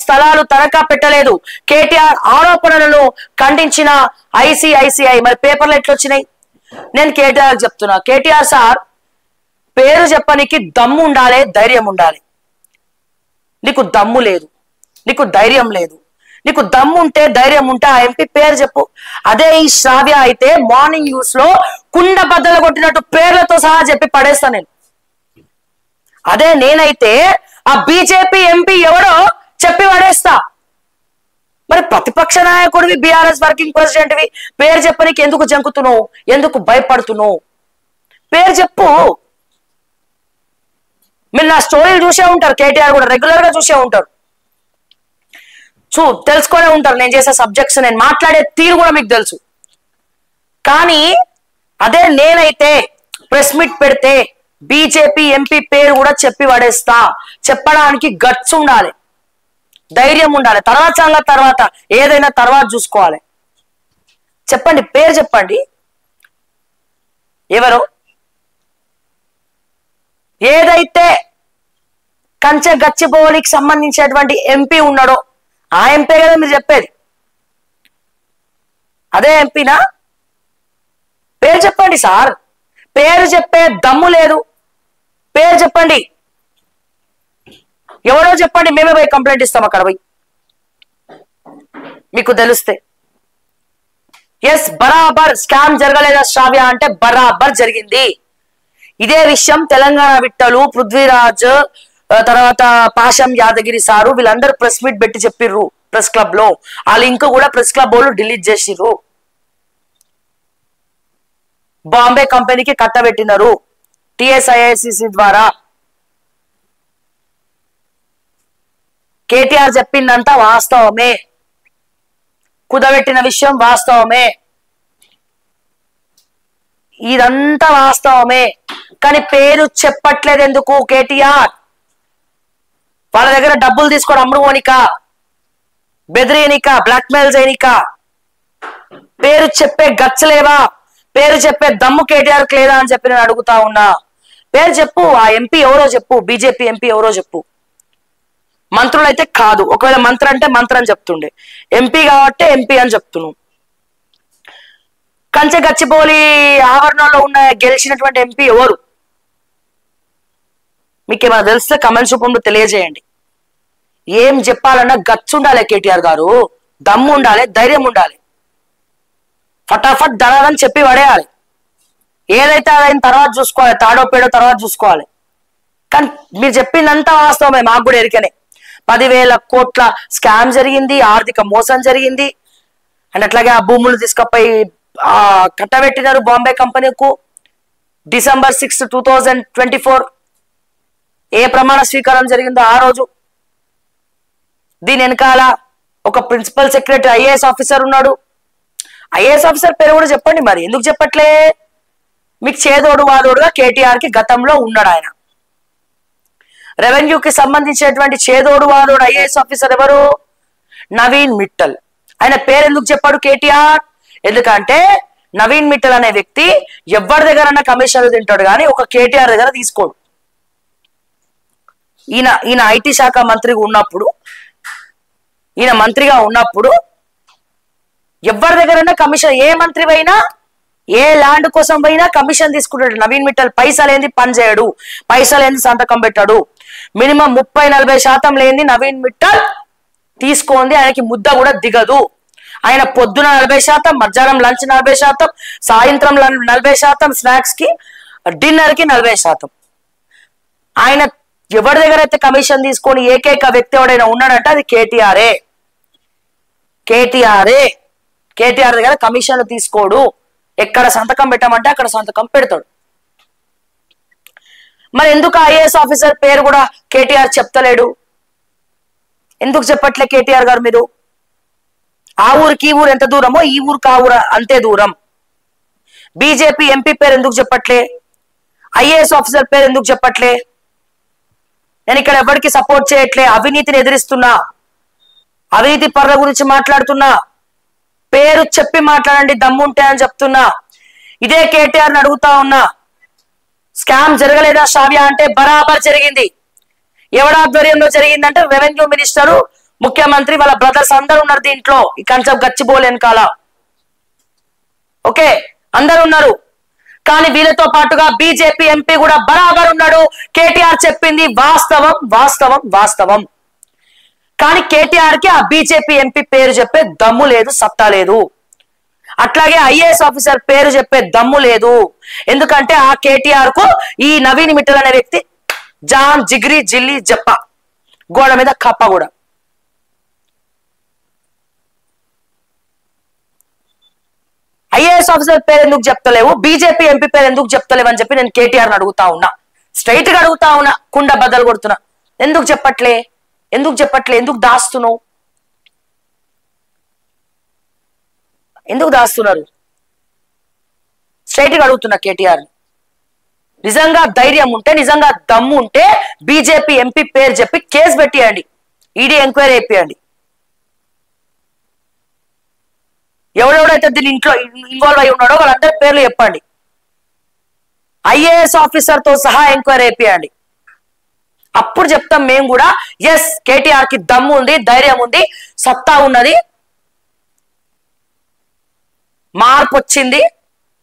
స్థలాలు తనఖా పెట్టలేదు. కేటీఆర్ ఆరోపణలను ఖండించిన ఐసిఐసిఐ. మరి పేపర్లు ఎట్లొచ్చినాయి? నేను కేటీఆర్ చెప్తున్నా, కేటీఆర్ సార్ పేరు చెప్పనికి దమ్ము ఉండాలి, ధైర్యం ఉండాలి. నీకు దమ్ము లేదు, నీకు ధైర్యం లేదు. నీకు దమ్ము ఉంటే ధైర్యం ఉంటే ఆ ఎంపీ పేరు చెప్పు. అదే ఈ శ్రావ్య అయితే మార్నింగ్ న్యూస్ లో కుండ బద్దలు కొట్టినట్టు పేర్లతో సహా చెప్పి పడేస్తా నేను. అదే నేనైతే ఆ బీజేపీ ఎంపీ ఎవడో చెప్పి పడేస్తా. మరి ప్రతిపక్ష నాయకుడివి, బీఆర్ఎస్ వర్కింగ్ ప్రెసిడెంట్వి, పేరు చెప్పనికి ఎందుకు జంకుతున్నావు? ఎందుకు భయపడుతున్నావు? పేరు చెప్పు. మీరు నా స్టోరీలు చూసే ఉంటారు, కేటీఆర్ కూడా రెగ్యులర్ గా చూసే ఉంటారు, తెలుసుకునే ఉంటారు. నేను చేసే సబ్జెక్ట్స్, నేను మాట్లాడే తీరు కూడా మీకు తెలుసు. కానీ అదే నేనైతే ప్రెస్ మీట్ పెడితే బీజేపీ ఎంపీ పేరు కూడా చెప్పి పడేస్తా. చెప్పడానికి గట్స్ ఉండాలి, ధైర్యం ఉండాలి. తర్వాత ఏదైనా తర్వాత చూసుకోవాలి. చెప్పండి, పేరు చెప్పండి. ఎవరు? ఏదైతే కంచె గచ్చిబౌలికి సంబంధించినటువంటి ఎంపీ ఉన్నాడో ఆ ఎంపీ కదా మీరు చెప్పేది. అదే ఎంపీనా? పేరు చెప్పండి సార్. పేరు చెప్పే దమ్ము లేదు, పేరు చెప్పండి. ఎవరో చెప్పండి, మేమే పోయి కంప్లైంట్ ఇస్తాం అక్కడ పోయి, మీకు తెలిస్తే. ఎస్, బరాబర్ స్కామ్ జరగలేదా శ్రావ్య అంటే బరాబర్ జరిగింది. ఇదే విషయం తెలంగాణ విట్టలు, పృథ్వీరాజ్, తర్వాత పాషం యాదగిరి సారు వీళ్ళందరూ ప్రెస్ మీట్ పెట్టి చెప్పిర్రు ప్రెస్ క్లబ్ లో. ఆ లింక్ కూడా ప్రెస్ క్లబ్ వాళ్ళు డిలీట్ చేసిర్రు. బాంబే కంపెనీకి కట్టబెట్టినారు టిఎస్ఐఐసిసి ద్వారా. కేటీఆర్ చెప్పిందంతా వాస్తవమే, కుదబెట్టిన విషయం వాస్తవమే, ఇదంతా వాస్తవమే. కానీ పేరు చెప్పట్లేదు ఎందుకు కేటీఆర్? వాళ్ళ దగ్గర డబ్బులు తీసుకోవడం అమ్ముడుకోనిక, బెదిరియనిక, బ్లాక్మెయిల్ చేయనిక. పేరు చెప్పే గట్స్ లేవా? పేరు చెప్పే దమ్ము కేటీఆర్కి లేదా అని చెప్పి నేను అడుగుతా ఉన్నా. పేరు చెప్పు. ఆ ఎంపీ ఎవరో చెప్పు, బీజేపీ ఎంపీ ఎవరో చెప్పు. మంత్రులు అయితే కాదు, ఒకవేళ మంత్రి అంటే మంత్రి అని చెప్తుండే, ఎంపీ కాబట్టి ఎంపీ అని చెప్తున్నావు. కంచె గచ్చిబౌలి ఆవరణలో ఉన్న గెలిచినటువంటి ఎంపీ ఎవరు? మీకేమైనా తెలిస్తే కమెంట్స్ రూపంలో తెలియజేయండి. ఏం చెప్పాలన్నా గట్స్ ఉండాలి కేటీఆర్ గారు, దమ్ము ఉండాలి, ధైర్యం ఉండాలి. ఫటాఫట్ ధనాలని చెప్పి పడేయాలి. ఏదైతే అదైన తర్వాత చూసుకోవాలి, తాడో పేడో తర్వాత చూసుకోవాలి. కానీ మీరు చెప్పిందంతా వాస్తవమే, మాకు కూడా ఎరికనే. 10,000 కోట్ల స్కామ్ జరిగింది, ఆర్థిక మోసం జరిగింది. అండ్ అట్లాగే ఆ భూములు తీసుకుపోయి కట్టబెట్టినారు బాంబే కంపెనీకు. December 6, 2024 ఏ ప్రమాణ స్వీకారం జరిగిందో ఆ రోజు. దీని వెనకాల ఒక ప్రిన్సిపల్ సెక్రటరీ ఐఏఎస్ ఆఫీసర్ ఉన్నాడు. ఐఏఎస్ ఆఫీసర్ పేరు కూడా చెప్పండి. మరి ఎందుకు చెప్పట్లే? మీకు చేదోడు వాదోడుగా కేటీఆర్ కి గతంలో ఉన్నాడు ఆయన. రెవెన్యూకి సంబంధించినటువంటి చేదోడు వాదోడు ఐఏఎస్ ఆఫీసర్ ఎవరు? నవీన్ మిట్టల్. ఆయన పేరు ఎందుకు చెప్పాడు కేటీఆర్? ఎందుకంటే నవీన్ మిట్టల్ అనే వ్యక్తి ఎవరి దగ్గర కమిషన్లు తింటాడు కానీ ఒక కేటీఆర్ దగ్గర తీసుకోడు. ఈయన ఐటీ శాఖ మంత్రిగా ఉన్నప్పుడు, ఈయన మంత్రిగా ఉన్నప్పుడు ఎవరి దగ్గర కమిషన్, ఏ మంత్రి అయినా ఏ ల్యాండ్ కోసం పోయినా కమిషన్ తీసుకుంటాడు నవీన్ మిట్టల్. పైసలేంది పని చేయడు, పైసలేంది సంతకం పెట్టాడు. మినిమం 30-40% లేని నవీన్ మిట్టల్ తీసుకోండి ఆయనకి ముద్ద కూడా దిగదు. ఆయన పొద్దున 40%, మధ్యాహ్నం లంచ్ 40%, సాయంత్రం 40%, స్నాక్స్ కి డిన్నర్ కి 40%. ఆయన ఎవరి దగ్గర అయితే కమిషన్ తీసుకొని ఏకైక వ్యక్తి ఎవడైనా ఉన్నాడంటే అది కేటీఆరే. కేటీఆర్ దగ్గర కమిషన్లు తీసుకోడు. ఎక్కడ సంతకం పెట్టమంటే అక్కడ సంతకం పెడతాడు. మరి ఎందుకు ఐఏఎస్ ఆఫీసర్ పేరు కూడా కేటీఆర్ చెప్తలేడు? ఎందుకు చెప్పట్లే కేటీఆర్ గారు? మీరు ఆ ఊరికి ఈ ఊరు ఎంత దూరమో ఈ ఊరికి ఆ ఊరు అంతే దూరం. బీజేపీ ఎంపీ పేరు ఎందుకు చెప్పట్లే? ఐఏఎస్ ఆఫీసర్ పేరు ఎందుకు చెప్పట్లే? నేను ఇక్కడ ఎవరికి సపోర్ట్ చేయట్లే, అవినీతిని ఎదిరిస్తున్నా, అవినీతి పరుల గురించి మాట్లాడుతున్నా. పేరు చెప్పి మాట్లాడండి దమ్ముంటే అని చెప్తున్నా. ఇదే కేటీఆర్ని అడుగుతా ఉన్నా, స్కామ్ జరగలేదా శ్రావ్య అంటే బరాబర్ జరిగింది. ఎవడాధ్వర్యంలో జరిగిందంటే రెవెన్యూ మినిస్టరు ముఖ్యమంత్రి వాళ్ళ బ్రదర్స్ అందరు ఉన్నారు దీంట్లో, ఈ కన్సెప్ట్ గచ్చిబోలేని కాల. ఓకే, అందరు ఉన్నారు. కానీ వీళ్ళతో పాటుగా బీజేపీ ఎంపీ కూడా బరాబర్ ఉన్నాడు. కేటీఆర్ చెప్పింది వాస్తవం వాస్తవం వాస్తవం. కానీ కేటీఆర్ కి ఆ బీజేపీ ఎంపీ పేరు చెప్పే దమ్ము లేదు, సత్తా లేదు. అట్లాగే ఐఏఎస్ ఆఫీసర్ పేరు చెప్పే దమ్ము లేదు. ఎందుకంటే ఆ కేటీఆర్ కు ఈ నవీన్ మిట్టల్ అనే వ్యక్తి జాన్ జిగ్రీ జిల్లి జప్ప, గోడ మీద కప్ప కూడా. ఐఏఎస్ ఆఫీసర్ పేరు ఎందుకు చెప్తలేవు, బీజేపీ ఎంపీ పేరు ఎందుకు చెప్తలేవు అని చెప్పి నేను కేటీఆర్ అడుగుతా ఉన్నా, స్ట్రైట్ గా అడుగుతా ఉన్నా, కుండ బద్దలు కొడుతున్నా. ఎందుకు చెప్పట్లే, ఎందుకు చెప్పట్లే, ఎందుకు దాస్తున్నావు, ఎందుకు దాస్తున్నారు? స్ట్రైట్ గా అడుగుతున్నా కేటీఆర్. నిజంగా ధైర్యం ఉంటే, నిజంగా దమ్ము ఉంటే బీజేపీ ఎంపీ పేరు చెప్పి కేసు పెట్టియండి, ఈడీ ఎంక్వైరీ అయిపోయండి. ఎవడెవడైతే దీని ఇంట్లో ఇన్వాల్వ్ అయి ఉన్నాడో వాళ్ళందరి పేర్లు చెప్పండి. ఐఏఎస్ ఆఫీసర్ తో సహా ఎంక్వైరీ అయిపోయండి. అప్పుడు చెప్తాం మేము కూడా, ఎస్ కేటీఆర్ కి దమ్ము ఉంది, ధైర్యం ఉంది, సత్తా ఉన్నది, మార్పు వచ్చింది,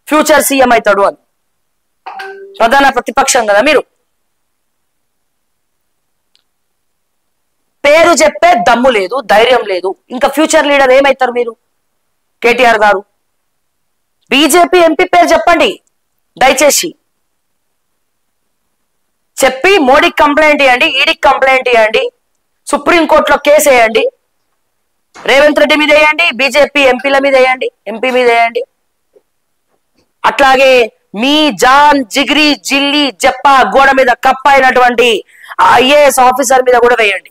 ఫ్యూచర్ సీఎం అవుతాడు అని. ప్రధాన ప్రతిపక్షం కదా మీరు. పేరు చెప్పే దమ్ము లేదు, ధైర్యం లేదు, ఇంకా ఫ్యూచర్ లీడర్ ఏమైతారు మీరు? కేటీఆర్ గారు బీజేపీ ఎంపీ పేరు చెప్పండి దయచేసి. చెప్పి మోడీకి కంప్లైంట్ ఇవ్వండి, ఈడీకి కంప్లైంట్ ఇవ్వండి, సుప్రీంకోర్టులో కేసు వేయండి, రేవంత్ రెడ్డి మీద వేయండి, బీజేపీ ఎంపీల మీద వేయండి, ఎంపీ మీద వేయండి. అట్లాగే మీ జాన్ జిగ్రీ జిల్లి జప్ప గోడ మీద కప్ప అయినటువంటి ఐఏఎస్ ఆఫీసర్ మీద కూడా వేయండి.